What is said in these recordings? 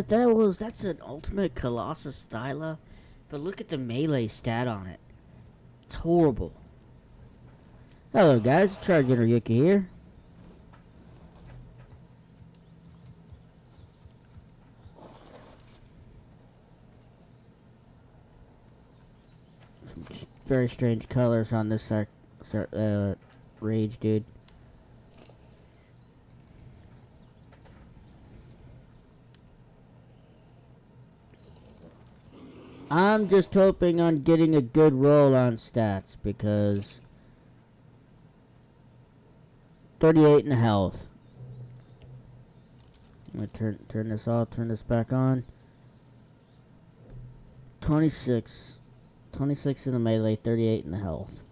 man, that's an ultimate Colossus Styla, but look at the melee stat on it. It's horrible. Hello guys, Charger Yuki here. Some very strange colors on this Rage, dude. I'm just hoping on getting a good roll on stats because 38 in health. I'm gonna turn this off, turn this back on. 26 in the melee, 38 in the health.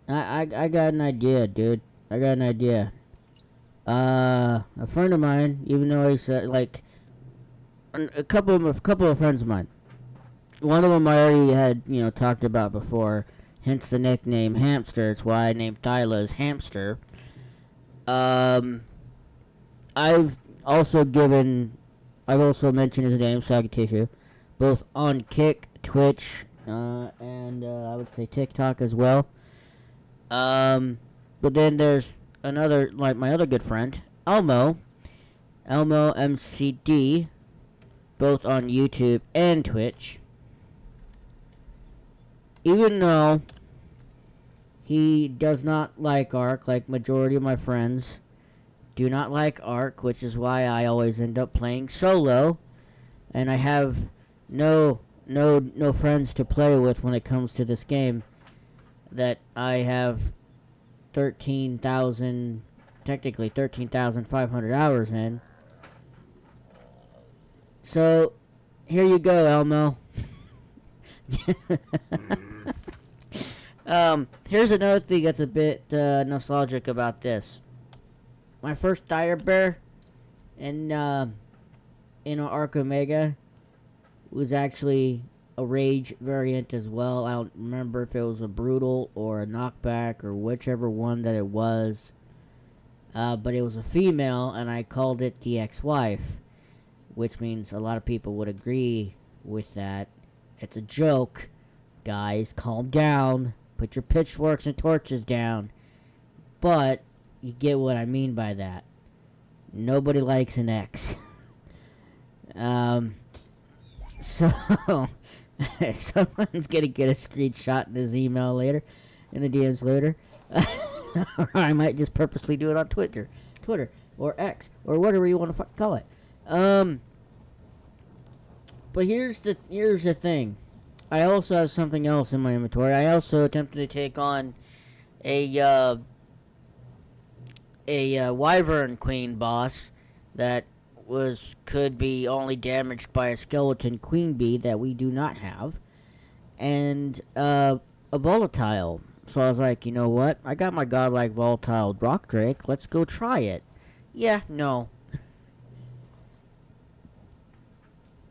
I got an idea, dude. I got an idea. A friend of mine, even though he's like a couple of friends of mine. One of them I already had talked about before. Hence the nickname Hamster. It's why I named Tyler as Hamster. I've also mentioned his name, Saggy Tissue, both on Kick, Twitch, and I would say TikTok as well. But then there's another, like my other good friend, Elmo MCD, both on YouTube and Twitch. Even though he does not like Ark, like majority of my friends do not like Ark, which is why I always end up playing solo, and I have no friends to play with when it comes to this game. That I have 13,500 hours in. So, here you go, Elmo. Here's another thing that's a bit nostalgic about this. My first Dire Bear in Ark Omega was actually a Rage variant as well. I don't remember if it was a Brutal or a Knockback or whichever one that it was. But it was a female, and I called it the ex-wife, which means a lot of people would agree with that. It's a joke. Guys, calm down. Put your pitchforks and torches down. But you get what I mean by that. Nobody likes an ex. So someone's gonna get a screenshot in his email later, in the DMs later. Or I might just purposely do it on Twitter, or X, or whatever you want to call it. But here's the thing. I also have something else in my inventory. I also attempted to take on a Wyvern Queen boss that could be only damaged by a skeleton queen bee that we do not have, and a volatile. So I was like, you know what? I got my godlike volatile rock drake. Let's go try it. Yeah, no.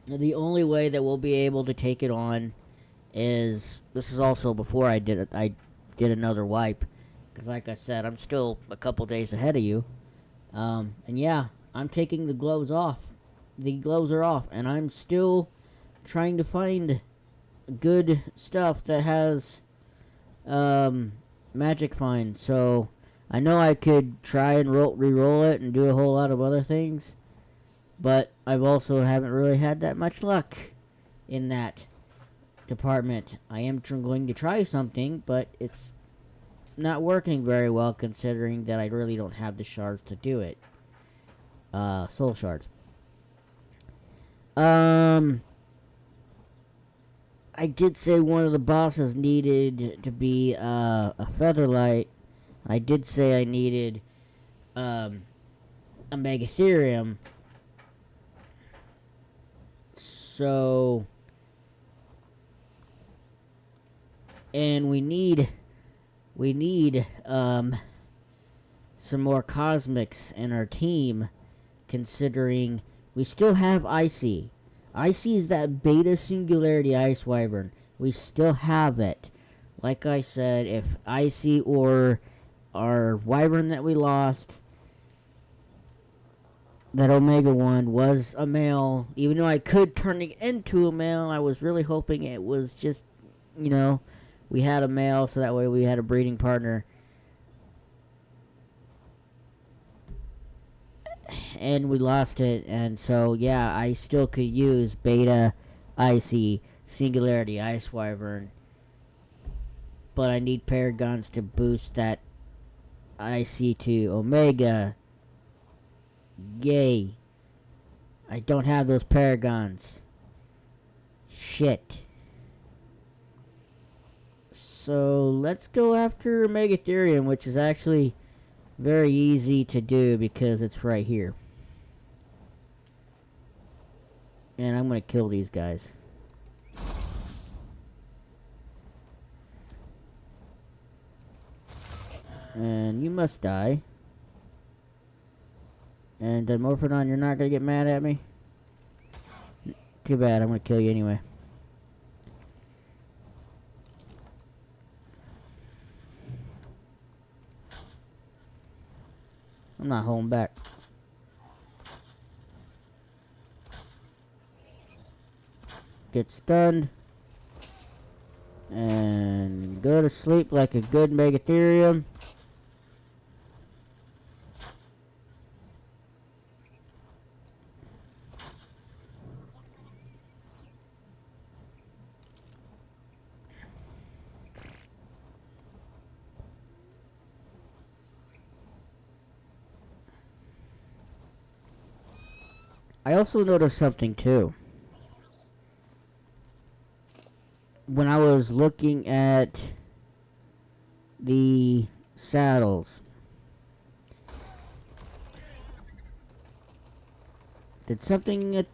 The only way that we'll be able to take it on is, this is also before I did another wipe, because like I said, I'm still a couple days ahead of you. And yeah, I'm taking the gloves off. The gloves are off, and I'm still trying to find good stuff that has magic find. So I know I could try and re-roll it and do a whole lot of other things, but I've also haven't really had that much luck in that department. I am going to try something, but it's not working very well considering that I really don't have the shards to do it. Soul shards. I did say one of the bosses needed to be a Featherlight. I did say I needed a Megatherium. So, and we need some more Cosmics in our team, considering we still have Icy. Icy is that beta singularity Ice Wyvern. We still have it. Like I said, if Icy or our Wyvern that we lost that Omega one was a male. Even though I could turn it into a male, I was really hoping it was just, you know, we had a male so that way we had a breeding partner. And we lost it, and so yeah, I still could use Beta, Icy, Singularity, Ice Wyvern, but I need Paragons to boost that IC to Omega. Yay. I don't have those Paragons. Shit. So let's go after Megatherium, which is actually very easy to do because it's right here. And I'm gonna kill these guys. And you must die. And Dimorphodon, you're not gonna get mad at me? Too bad, I'm gonna kill you anyway. I'm not holding back. Get stunned. And go to sleep like a good Megatherium. I also noticed something too. When I was looking at the saddles, did something...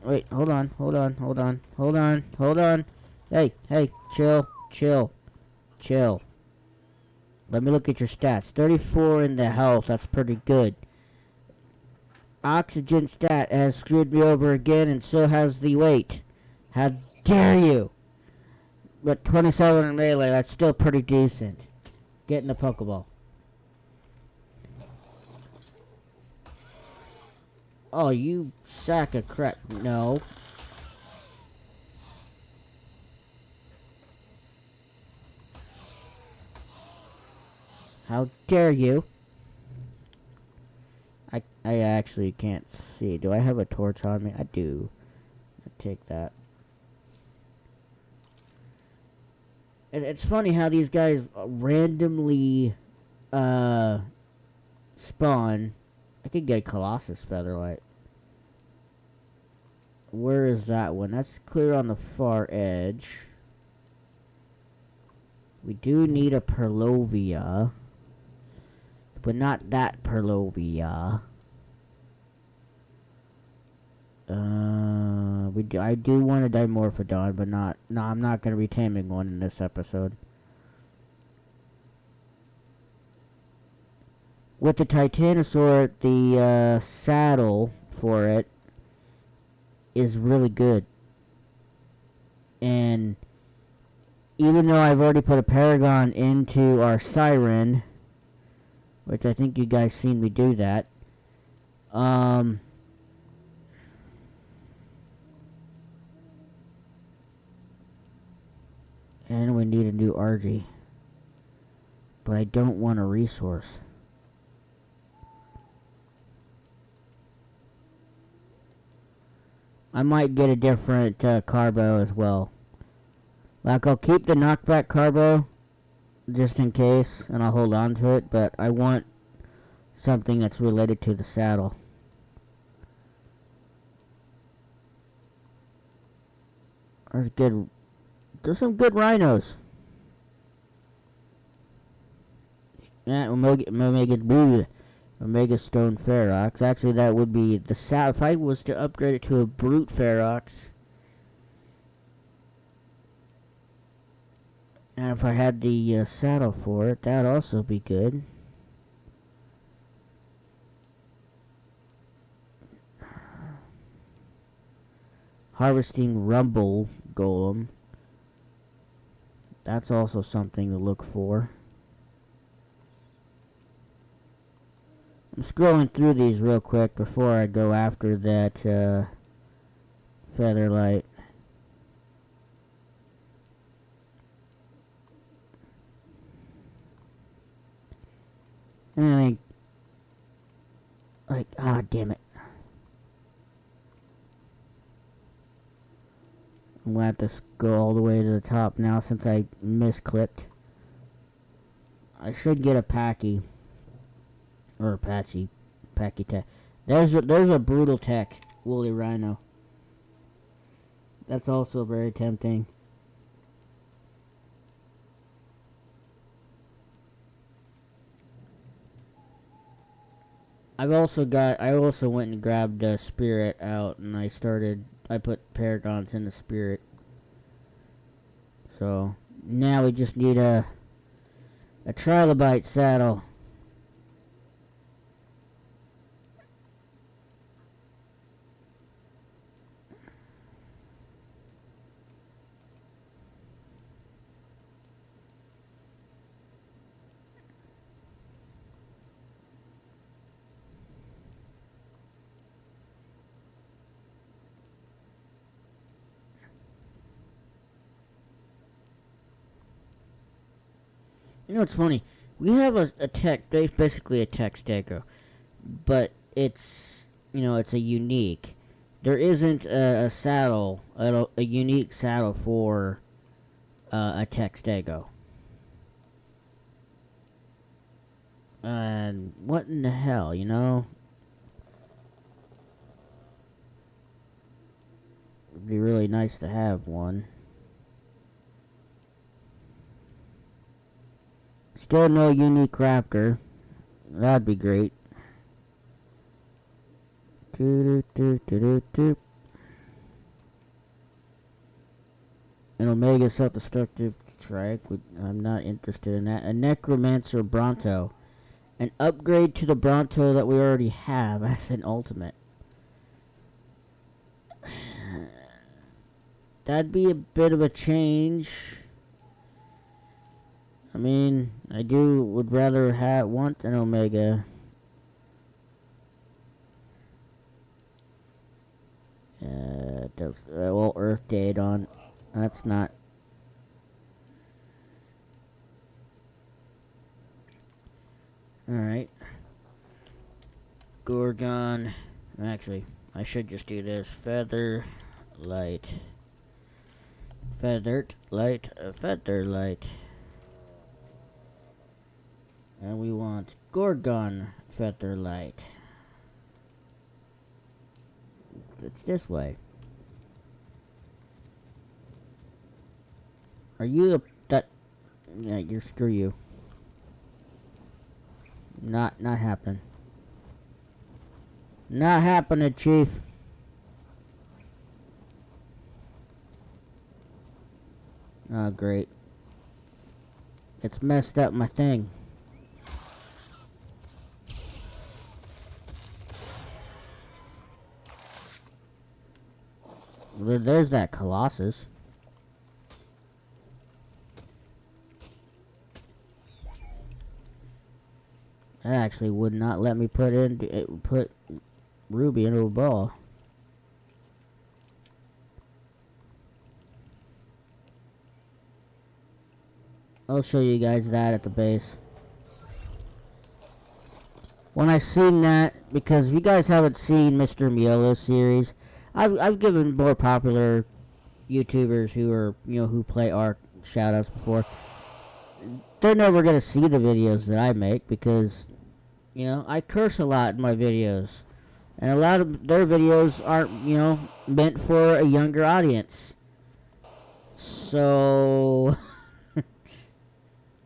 wait, hold on. Hey, chill. Let me look at your stats. 34 in the health, that's pretty good. Oxygen stat has screwed me over again, and so has the weight. How dare you! But 27 in melee, that's still pretty decent. Get in the Pokeball. Oh, you sack of crap. No. How dare you? I actually can't see. Do I have a torch on me? I do. I'll take that. It's funny how these guys randomly spawn. I could get a Colossus Featherlight. Where is that one? That's clear on the far edge. We do need a Purlovia. But not that Purlovia. I do want a Dimorphodon, but not... No, I'm not going to be taming one in this episode. With the Titanosaur, the saddle for it is really good. And even though I've already put a Paragon into our Siren, which I think you guys seen me do that, and we need a new RG. But I don't want a resource. I might get a different Carbo as well. Like, I'll keep the knockback Carbo just in case, and I'll hold on to it, but I want something that's related to the saddle. There's some good rhinos. Yeah, Omega Stone Ferox. Actually, that would be the saddle. If I was to upgrade it to a Brute Ferox, and if I had the saddle for it, that'd also be good. Harvesting Rumble Golem. That's also something to look for. I'm scrolling through these real quick before I go after that Featherlight. And I think, damn it. I'm gonna have to go all the way to the top now since I misclicked. I should get a Packy. Or Apache. Packy Tech. There's a Brutal Tech Woolly Rhino. That's also very tempting. I also went and grabbed Spirit out, and I put Paragons in the Spirit. So, now we just need a Trilobite saddle. You know what's funny? We have a tech, basically a tech Stego, but it's a unique. There isn't a saddle, a unique saddle for a tech Stego. And what in the hell, you know? It'd be really nice to have one. Still no unique raptor. That'd be great. An Omega self-destructive strike. I'm not interested in that. A Necromancer Bronto. An upgrade to the Bronto that we already have as an ultimate. That'd be a bit of a change. I mean, would rather want an Omega. Earth Date on. That's not. Alright. Gorgon. Actually, I should just do this. Feather light. Feathered light. Feather light. And we want Gorgon Feather light. It's this way. Are you yeah, you're screw you. Not happening. Not happening, Chief. Oh, great. It's messed up my thing. There's that Colossus. That actually would not let me put Ruby into a ball. I'll show you guys that at the base. When I seen that, because if you guys haven't seen Mr. Miolo's series, I've given more popular YouTubers who play Ark shoutouts before. They're never gonna see the videos that I make because, I curse a lot in my videos, and a lot of their videos aren't, meant for a younger audience. So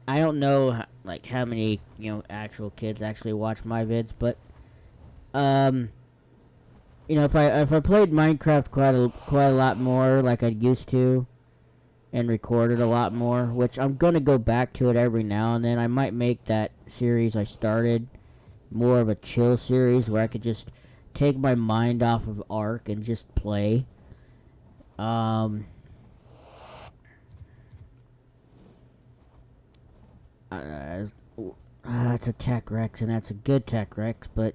I don't know how many actual kids actually watch my vids, but if I played Minecraft quite a lot more like I used to, and recorded a lot more, which I'm gonna go back to it every now and then. I might make that series I started more of a chill series where I could just take my mind off of Ark and just play. It's a Tech Rex, and that's a good Tech Rex, but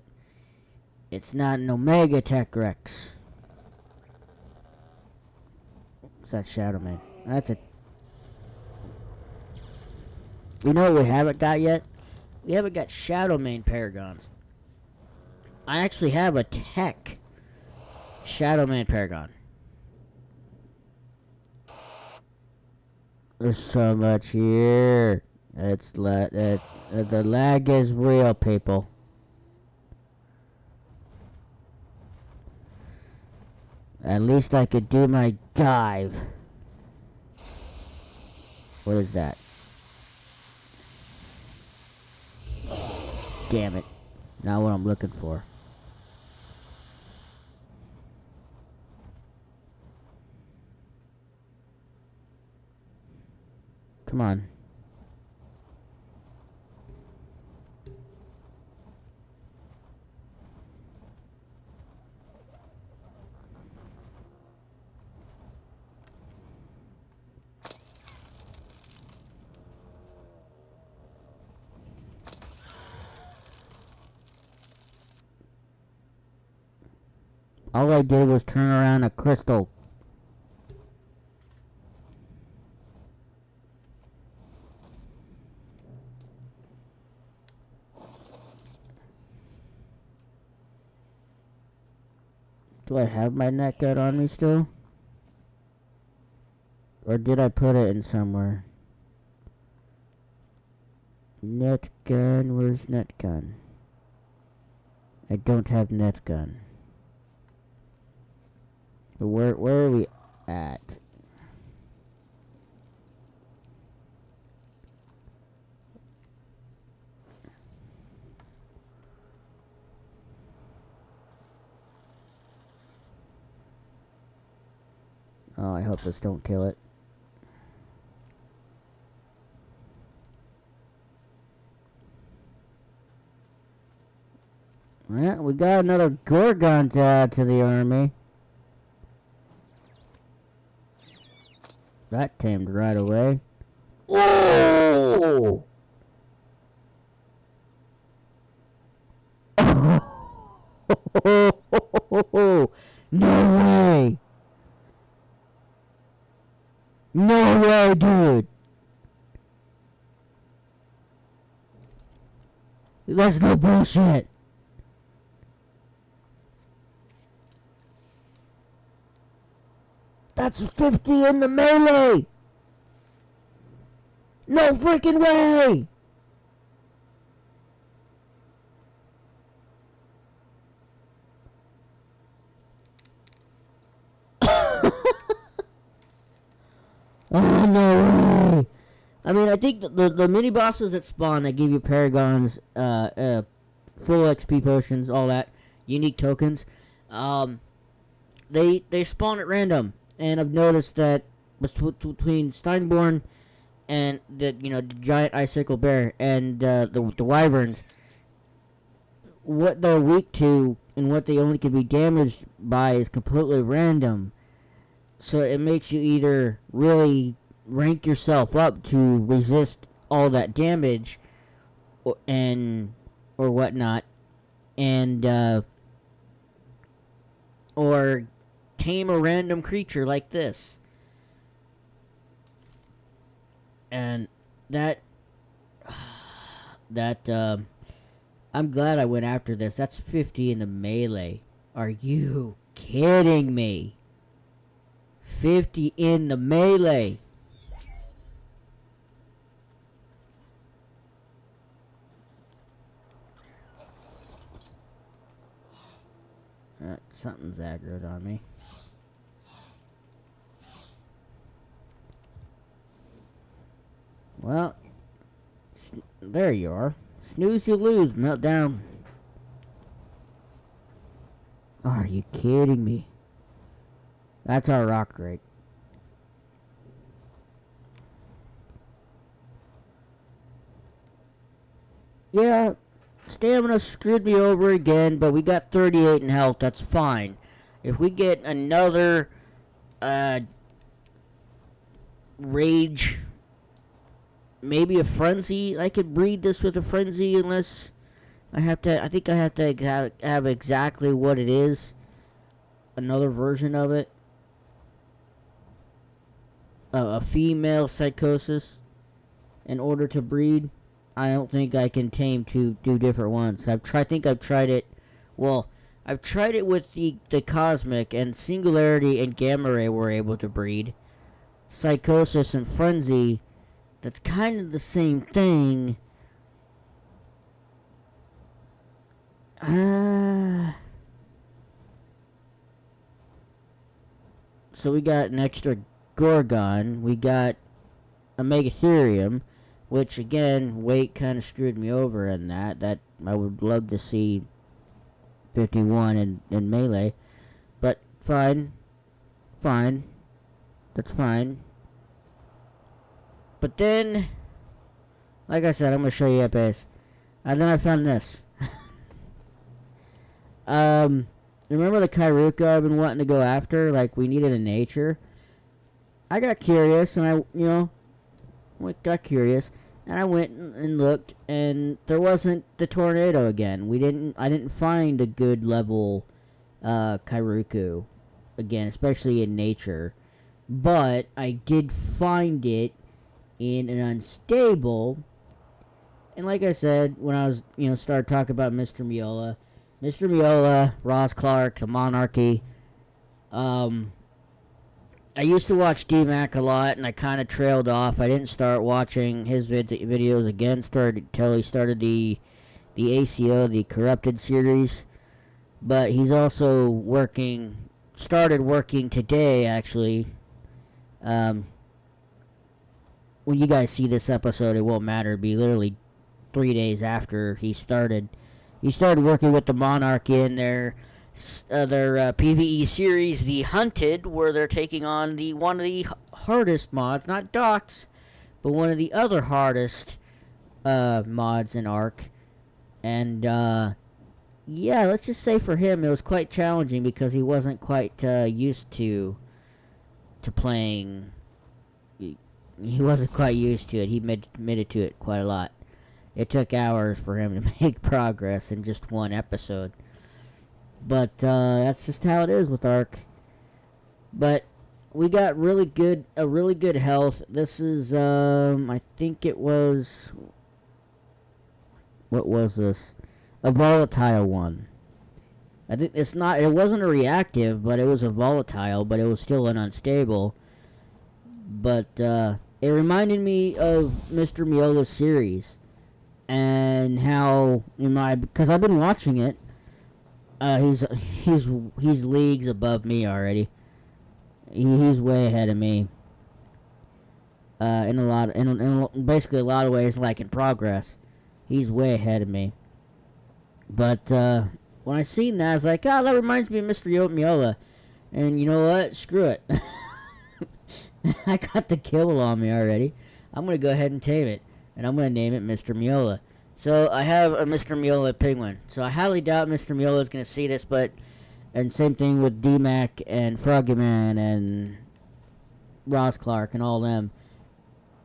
it's not an Omega Tech Rex. What's that, Shadow Man? That's a... You know what we haven't got yet? We haven't got Shadow Man Paragons. I actually have a Tech Shadow Man Paragon. There's so much here. The lag is real, people. At least I could do my dive. What is that? Damn it. Not what I'm looking for. Come on. All I did was turn around a crystal. Do I have my net gun on me still? Or did I put it in somewhere? Net gun, where's net gun? I don't have net gun. But where are we at? Oh, I hope this don't kill it. Yeah, we got another Gorgon to add to the army. That tamed right away. Whoa! No way! No way, dude! That's no bullshit! That's 50 in the melee! No freaking way! Oh, no way! I mean, I think the mini bosses that spawn that give you paragons, full XP potions, all that, unique tokens, they spawn at random. And I've noticed that between Steinborn and the giant icicle bear and the wyverns, what they're weak to and what they only can be damaged by is completely random. So it makes you either really rank yourself up to resist all that damage, or whatnot, and or tame a random creature like this. And that I'm glad I went after this. That's 50 in the melee. Are you kidding me? 50 in the melee. Something's aggroed on me. Well, there you are. Snooze, you lose. Meltdown. Are you kidding me? That's our rock drake. Yeah, stamina screwed me over again, but we got 38 in health. That's fine. If we get another rage maybe a frenzy. I could breed this with a frenzy unless I have to. I think I have to have exactly what it is. Another version of it. A female psychosis in order to breed. I don't think I can tame two different ones. I think I've tried it. Well, I've tried it with the Cosmic, and Singularity and Gamma Ray were able to breed. Psychosis and Frenzy, that's kind of the same thing. So we got an extra Gorgon. We got a Megatherium, which again, weight kind of screwed me over in that. That I would love to see 51 in Melee. But fine. Fine. That's fine. But then, like I said, I'm going to show you up as. And then I found this. Remember the Kyruko I've been wanting to go after? Like, we needed a nature. I got curious, and I got curious. And I went and looked, and there wasn't the tornado again. I didn't find a good level Kyruko again, especially in nature. But I did find it in an unstable. And like I said, when I was, started talking about Mr. Miola, Ross Clark, the Monarchy, I used to watch DMAC a lot, and I kind of trailed off. I didn't start watching his videos again until he started the ACO, the Corrupted series. But he's also started working today, actually. When you guys see this episode, it won't matter. It'll be literally 3 days after he started. He started working with the Monarchy in their PvE series, The Hunted, where they're taking on one of the hardest mods, not Docs, but one of the other hardest mods in Ark. And yeah, let's just say for him it was quite challenging because he wasn't quite used to playing. He wasn't quite used to it. He admitted to it quite a lot. It took hours for him to make progress in just one episode. But that's just how it is with Ark. But we got a really good health. This is I think it was, what was this? A volatile one. I think it wasn't a reactive, but it was a volatile, but it was still an unstable. But it reminded me of Mr. Miola's series and how because I've been watching it. He's leagues above me already. He's way ahead of me. In basically a lot of ways, like in progress, he's way ahead of me. But when I seen that, I was like, that reminds me of Mr. Miola. And you know what? Screw it. I got the kill on me already. I'm gonna go ahead and tame it, and I'm gonna name it Mr. Miola. So I have a Mr. Miola penguin. So I highly doubt Mr. Miola is going to see this, and same thing with DMAC and Froggyman and Ross Clark and all them.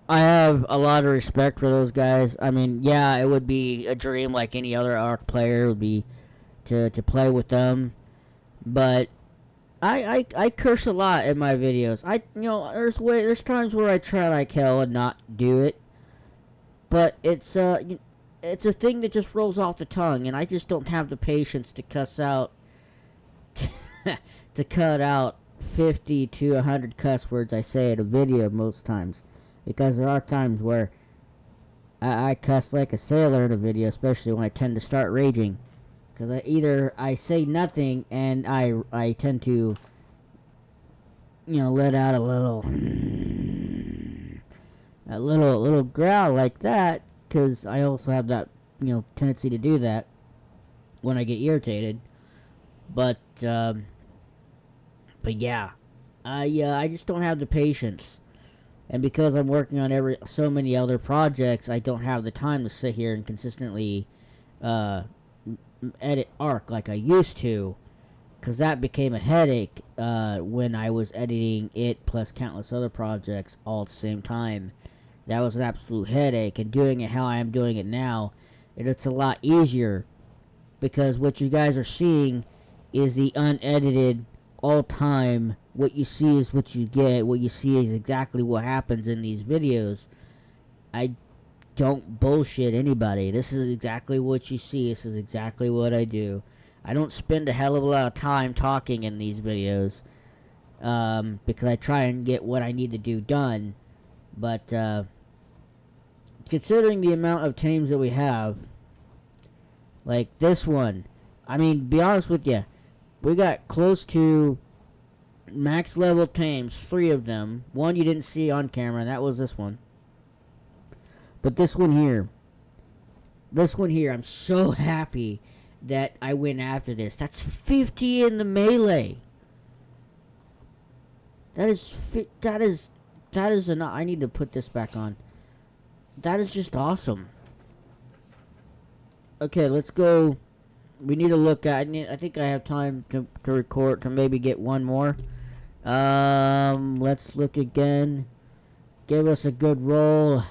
I have a lot of respect for those guys. I mean, yeah, it would be a dream like any other Ark player would be to play with them. But I curse a lot in my videos. There's times where I try like hell and not do it. But it's a thing that just rolls off the tongue, and I just don't have the patience to cuss out, to cut out 50 to 100 cuss words I say in a video most times. Because there are times where I cuss like a sailor in a video, especially when I tend to start raging. Because I say nothing, and I tend to, let out a little growl like that. Because I also have that, tendency to do that when I get irritated. But yeah, I just don't have the patience, and because I'm working on so many other projects, I don't have the time to sit here and consistently edit Ark like I used to, because that became a headache when I was editing it plus countless other projects all at the same time. That was an absolute headache. And doing it how I am doing it now, it's a lot easier. Because what you guys are seeing is the unedited, all-time, what you see is what you get. What you see is exactly what happens in these videos. I don't bullshit anybody. This is exactly what you see. This is exactly what I do. I don't spend a hell of a lot of time talking in these videos. Because I try and get what I need to do done. But, considering the amount of teams that we have, like this one, I mean, be honest with you, we got close to max level teams, 3 of them. One you didn't see on camera, and that was this one. But this one here, I'm so happy that I went after this. That's 50 in the melee. That is enough. I need to put this back on. That is just awesome. Okay, let's go. We need to look at. I think I have time to record to maybe get one more. Let's look again. Give us a good roll.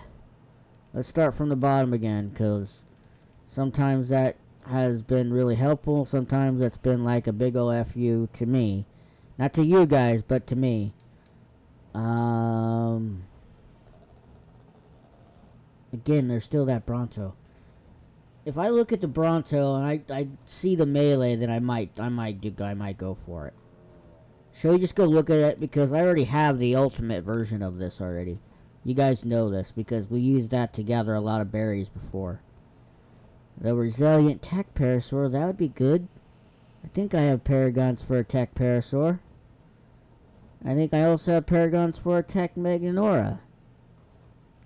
Let's start from the bottom again, because sometimes that has been really helpful. Sometimes that's been like a big ol' F you to me. Not to you guys, but to me. Again, there's still that Bronto. If I look at the Bronto and I see the melee, then I might go for it. Should we just go look at it? Because I already have the ultimate version of this already. You guys know this because we used that to gather a lot of berries before. The Resilient Tech Parasaur, that would be good. I think I have Paragons for a Tech Parasaur. I think I also have Paragons for a Tech Meganora.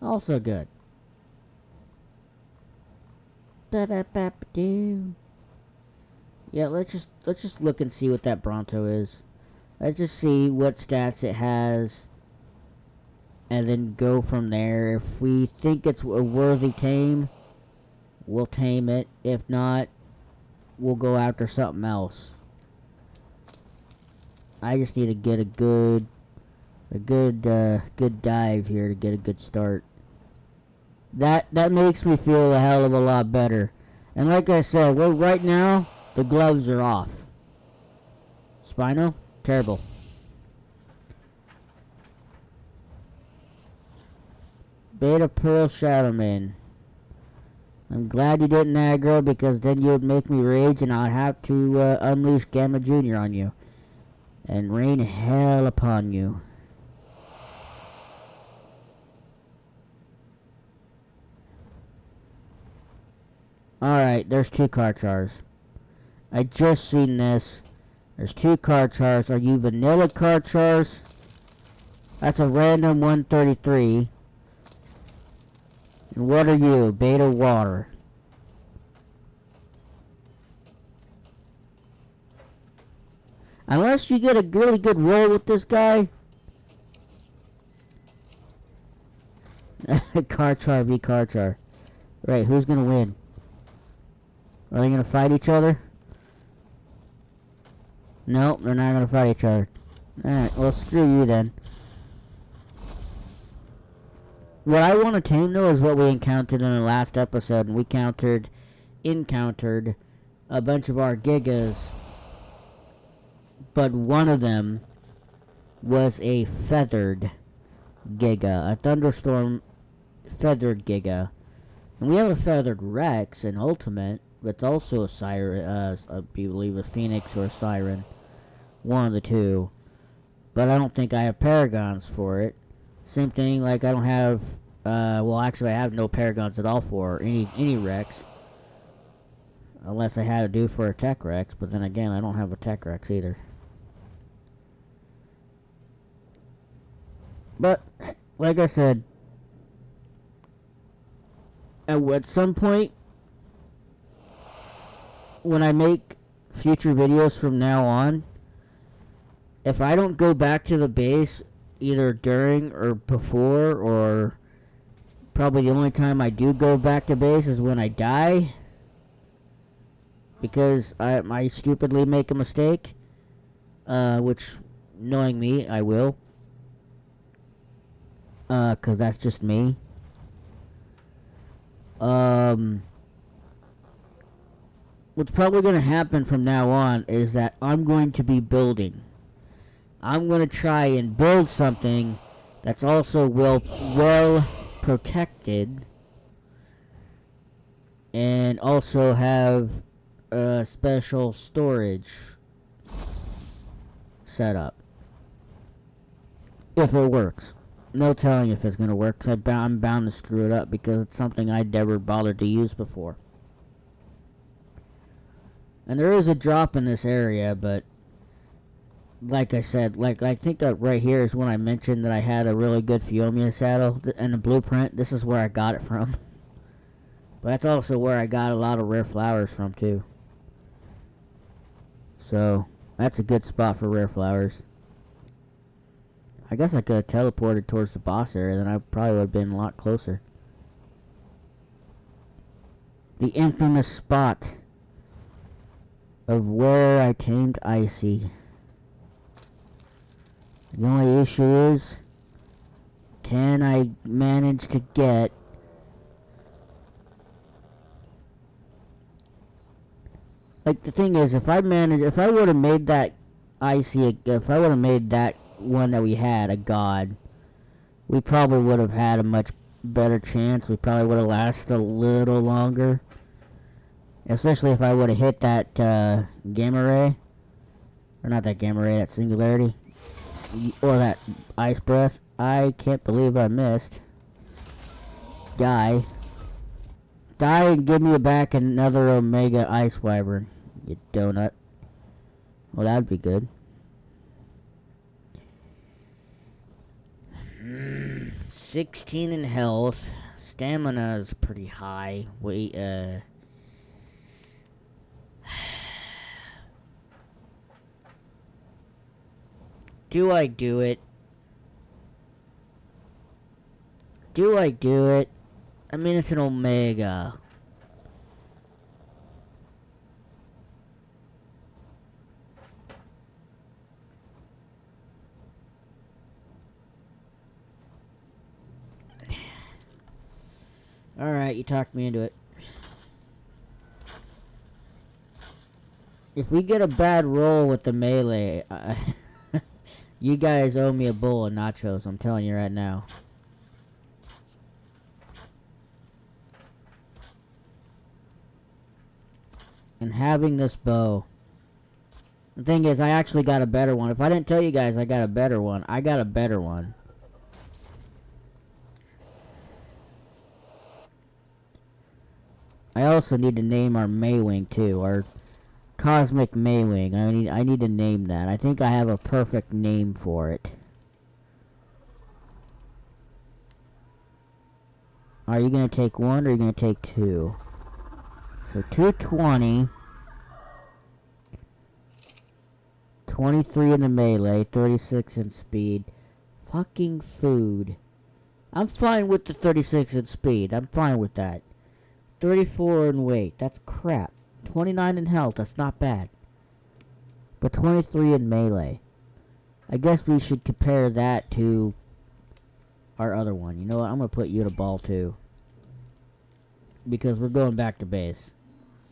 Also good. Yeah, let's just look and see what that Bronto is. Let's just see what stats it has, and then go from there. If we think it's a worthy tame, we'll tame it. If not, we'll go after something else. I just need to get a good dive here to get a good start. That makes me feel a hell of a lot better. And like I said, well, right now the gloves are off. Spino, terrible. Beta Pearl Shadowman. I'm glad you didn't aggro, because then you would make me rage and I'd have to unleash Gamma Jr. on you. And rain hell upon you. Alright, there's 2 Karchars. I just seen this. There's 2 Karchars. Are you vanilla Karchars? That's a random 133. And what are you? Beta Water. Unless you get a really good roll with this guy. Karchar v Karchar. Right, who's gonna win? Are they gonna fight each other? Nope, they're not gonna fight each other. Alright, well, screw you then. What I want to tame, though, is what we encountered in the last episode. We encountered a bunch of our Gigas. But one of them was a feathered Giga. A Thunderstorm feathered Giga. And we have a feathered Rex in Ultimate. But it's also a Siren, I believe a Phoenix or a Siren. One of the two. But I don't think I have Paragons for it. Same thing, like I don't have, well, actually I have no Paragons at all for any Rex. Unless I had to do for a Tech Rex, but then again, I don't have a Tech Rex either. But, like I said, at some point, when I make future videos from now on, if I don't go back to the base either during or before, or probably the only time I do go back to base is when I die, because I stupidly make a mistake, which, knowing me, I will, because that's just me. what's probably going to happen from now on is that I'm going to be building. I'm going to try and build something that's also well protected, and also have a special storage set up. If it works. No telling if it's going to work, because I'm bound to screw it up, because it's something I never bothered to use before. And there is a drop in this area, but like I said, I think that right here is when I mentioned that I had a really good Fiomia saddle, and the blueprint. This is where I got it from. But that's also where I got a lot of rare flowers from, too. So, that's a good spot for rare flowers. I guess I could have teleported towards the boss area, then I probably would have been a lot closer. The infamous spot of where I tamed Icy. The only issue is, can I manage to get like, the thing is, if I would have made that Icy, if I would have made that one that we had a god, we probably would have had a much better chance. We probably would have lasted a little longer. Especially if I would have hit that gamma ray. Or not that gamma ray, that singularity. Or that ice breath. I can't believe I missed. Die. Die and give me back another Omega Ice Wyvern, you donut. Well, that'd be good. 16 in health. Stamina is pretty high. Wait, do I do it? Do I do it? I mean, it's an Omega. Alright, you talked me into it. If we get a bad roll with the melee, you guys owe me a bowl of nachos, I'm telling you right now. And having this bow. The thing is, I actually got a better one. If I didn't tell you guys I got a better one, I got a better one. I also need to name our Maywing too, our Cosmic Maywing. I need to name that. I think I have a perfect name for it. Are you gonna take one or are you gonna take two? So 220, 23 in the melee, 36 in speed. Fucking food. I'm fine with the 36 in speed. I'm fine with that. 34 in weight. That's crap. 29 in health. That's not bad. But 23 in melee. I guess we should compare that to our other one. You know what? I'm going to put you to ball too. Because we're going back to base.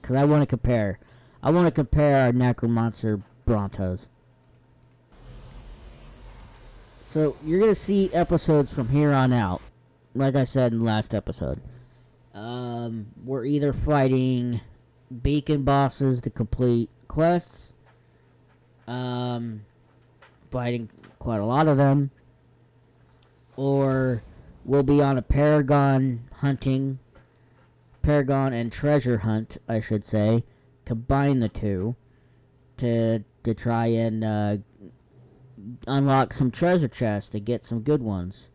Because I want to compare. I want to compare our Necromancer Brontos. So, you're going to see episodes from here on out. Like I said in the last episode. We're either fighting beacon bosses to complete quests. Fighting quite a lot of them. Or we'll be on a Paragon hunting. Paragon and treasure hunt, I should say. Combine the two. To try and unlock some treasure chests to get some good ones.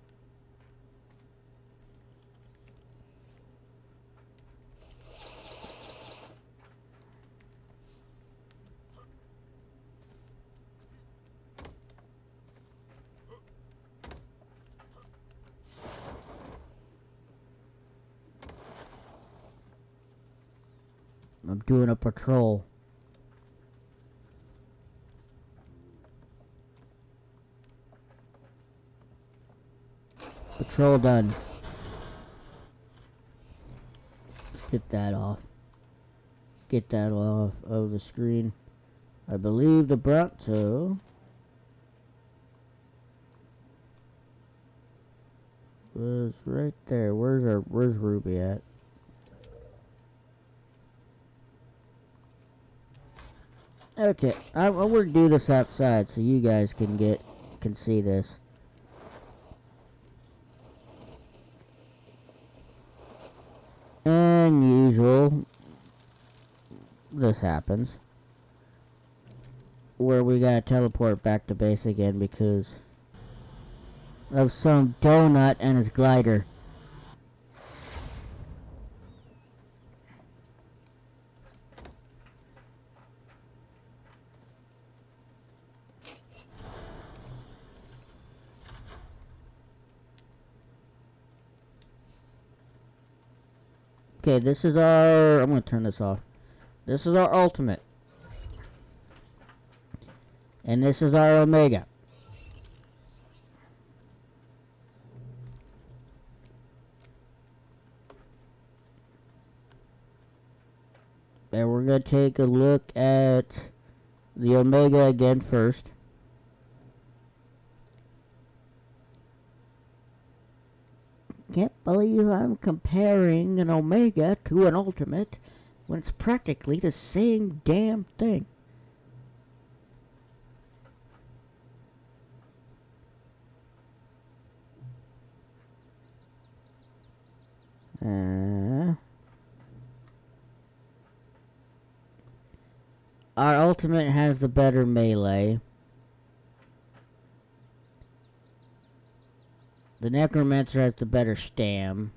I'm doing a patrol. Patrol done. Get that off. Get that off of the screen. I believe the Bronto was right there. Where's Ruby at? Okay, I'm gonna do this outside so you guys can see this. And usual, this happens. Where we gotta teleport back to base again because of some donut and his glider. Okay, this is our... I'm gonna turn this off. This is our ultimate. And this is our Omega. And we're going to take a look at the Omega again first. Can't believe I'm comparing an Omega to an Ultimate when it's practically the same damn thing. Our Ultimate has the better melee. The Necromancer has the better stam.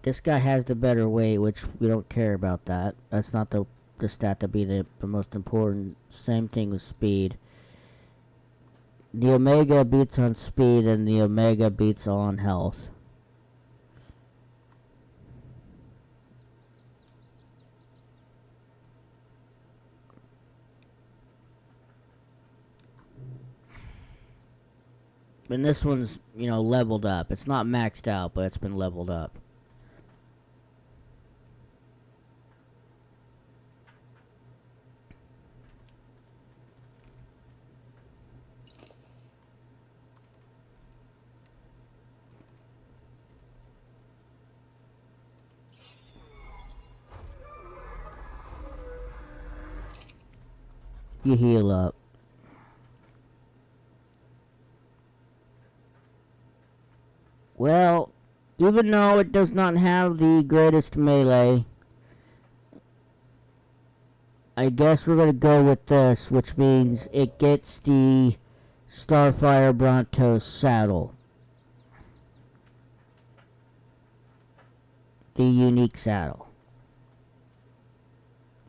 This guy has the better weight, which we don't care about that. That's not the stat to be the most important. Same thing with speed. The Omega beats on speed and the Omega beats on health. And this one's, you know, leveled up. It's not maxed out, but it's been leveled up. You heal up. Well, even though it does not have the greatest melee, I guess we're going to go with this, which means it gets the Starfire Bronto saddle. The unique saddle.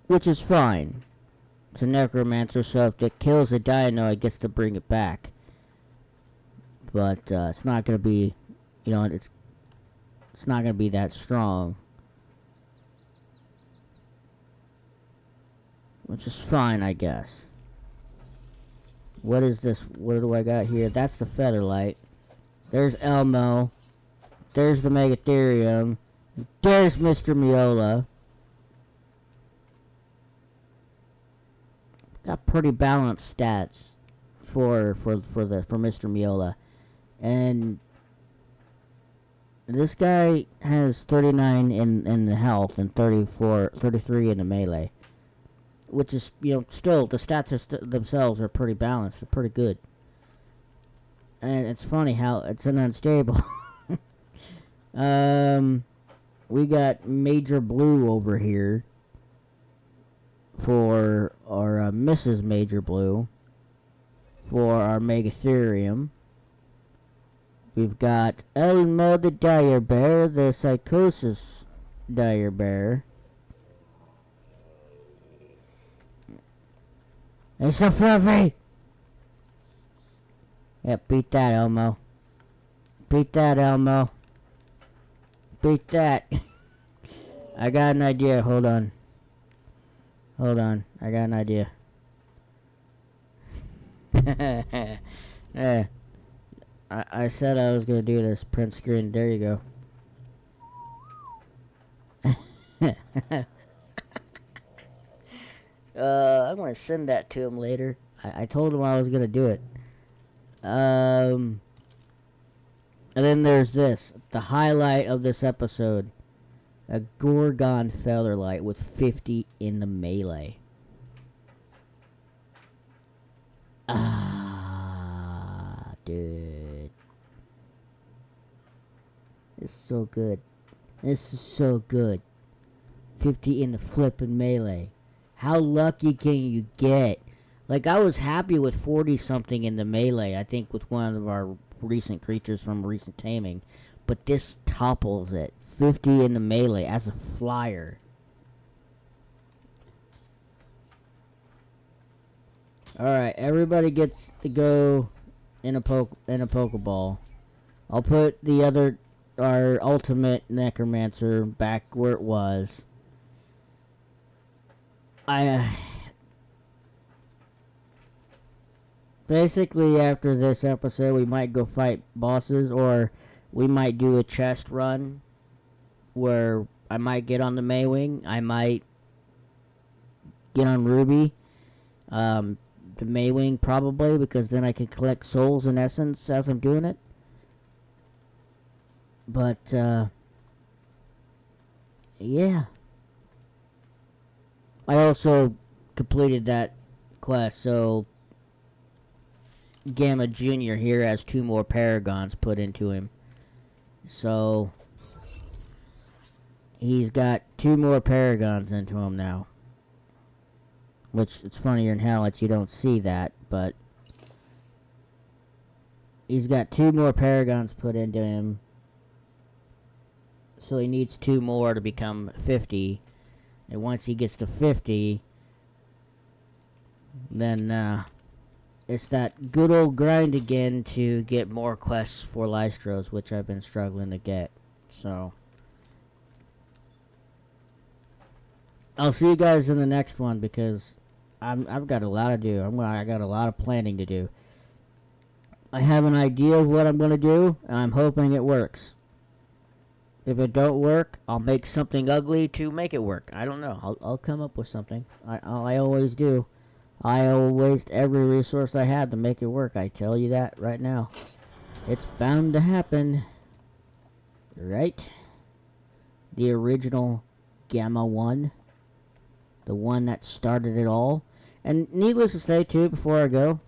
Which is fine. It's a Necromancer, so if it kills a Dino, it gets to bring it back. But it's not going to be, you know, it's not going to be that strong. Which is fine, I guess. What is this? What do I got here? That's the Featherlight. There's Elmo. There's the Megatherium. There's Mr. Miola. Got pretty balanced stats for Mr. Miola. And this guy has 39 in the health and 33 in the melee. Which is, you know, still, the stats are themselves are pretty balanced. They're pretty good. And it's funny how it's an unstable. We got Major Blue over here for our Mrs. Major Blue for our Megatherium. We've got Elmo the Dire Bear, the Psychosis Dire Bear. It's so fluffy! Yep, beat that, Elmo. Beat that, Elmo. Beat that. I got an idea, hold on. Hold on, I got an idea. I said I was gonna do this print screen. There you go. I'm gonna send that to him later. I told him I was gonna do it. And then there's this, the highlight of this episode. A Gorgon Featherlight with 50 in the melee. Ah, dude. This is so good. This is so good. 50 in the flippin' melee. How lucky can you get? Like, I was happy with 40 something in the melee, I think, with one of our recent creatures from recent taming. But this topples it. 50 in the melee as a flyer. Alright, everybody gets to go in a Pokeball. I'll put our ultimate Necromancer back where it was. Basically, after this episode, we might go fight bosses, or we might do a chest run where I might get on the Maywing. I might get on Ruby. The Maywing probably, because then I can collect souls and essence as I'm doing it. But, yeah. I also completed that quest, so Gamma Jr. here has 2 more Paragons put into him. So he's got 2 more Paragons into him now. Which, it's funnier than hell that you don't see that, but he's got 2 more Paragons put into him. So he needs 2 more to become 50. And once he gets to 50, then it's that good old grind again to get more quests for Lystros, which I've been struggling to get. So I'll see you guys in the next one, because I've got a lot to do. I got a lot of planning to do. I have an idea of what I'm going to do, and I'm hoping it works. If it don't work, I'll make something ugly to make it work. I don't know. I'll come up with something. I always do. I will waste every resource I have to make it work. I tell you that right now. It's bound to happen. Right? The original Gamma 1. The one that started it all. And needless to say, too, before I go,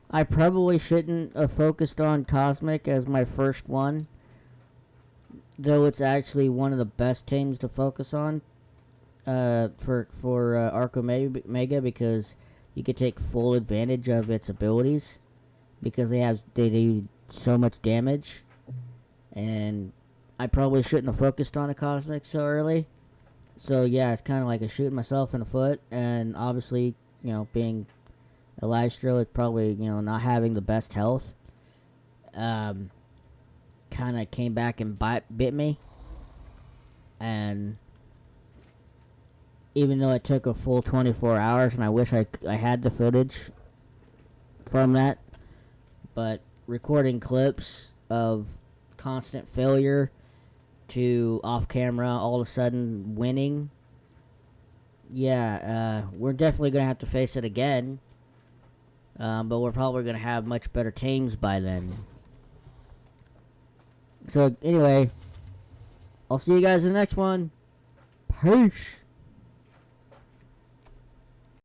I probably shouldn't have focused on Cosmic as my first one. Though it's actually one of the best teams to focus on for Arcomega, because you could take full advantage of its abilities, because they do so much damage. And I probably shouldn't have focused on a Cosmic so early. So yeah, it's kind of like a shooting myself in the foot. And obviously, being Elystro is probably, not having the best health. Kind of came back and bit me. And even though it took a full 24 hours, and I wish I had the footage from that, but recording clips of constant failure to off camera all of a sudden winning, yeah, we're definitely gonna have to face it again, but we're probably gonna have much better teams by then. So anyway, I'll see you guys in the next one. Peace.